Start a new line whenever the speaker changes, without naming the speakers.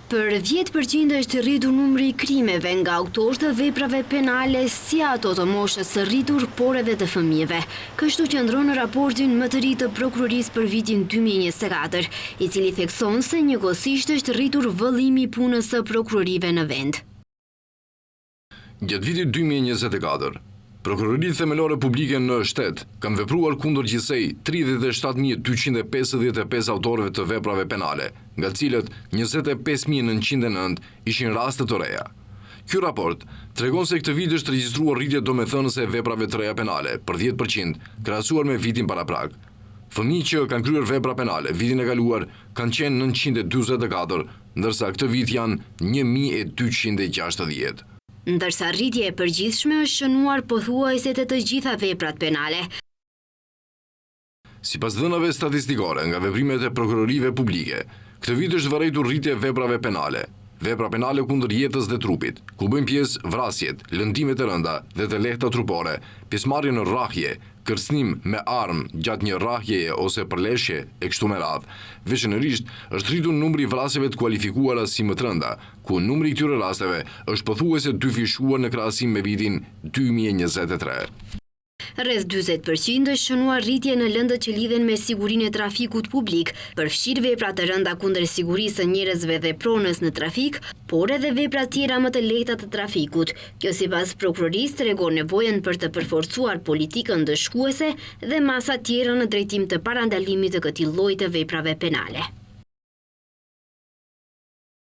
Për 10% është rritur numri I krimeve nga autorët të veprave penale si ato të moshës së rritur, por edhe të fëmijëve. Kështu qëndron në raportin më të ri të prokurorisë për vitin 2024, I cili thekson se njëkohësisht është rritur vëllimi I punës së prokurorive në vend.
Gjatë vitit 2024, Prokuroritë themelore publike në shtet kanë vepruar kundër gjithsej 37.255 autorëve të veprave penale, nga cilët 25.909 ishin raste të reja. Ky raport tregon se këtë vit është regjistruar rritje domethënëse e veprave të reja penale për 10% krahasuar me vitin paraprak. Fëmijë që kanë kryer vepra penale vitin e kaluar kanë qenë 944, ndërsa këtë vit janë 1260.
Ndërsa rritja e përgjithshme është shënuar pothuajse të gjitha veprat penale.
Sipas dhënave statistikore nga veprimet e prokurorive publike, këtë vit është vërejtur rritje e veprave penale. Vepra penale kundër jetës dhe trupit, ku bëjnë pjesë vrasjet, lëndimet e rënda dhe të lehta trupore, pjesëmarrje në rrahje, kërcënim me armë gjatë një rrahjeje ose përleshje e kështu me radhë. Veçanërisht është rritur numri I vrasjeve të kualifikuara si më të rënda, ku numri I këtyre rasteve është pothuajse dyfishuar në krahasim me vitin 2023.
Rreth 40% është shënuar rritje në lëndët që lidhen me sigurinë e trafikut publik, përfshirë vepra të rënda kundër sigurisë së njerëzve dhe pronës në trafik, por edhe vepra tjera më të lehta të trafikut. Kjo sipas prokurorisë tregon nevojën për të përforcuar politikën ndëshkuese dhe masa tjera në drejtim të parandalimit të këtij lloji të veprave penale.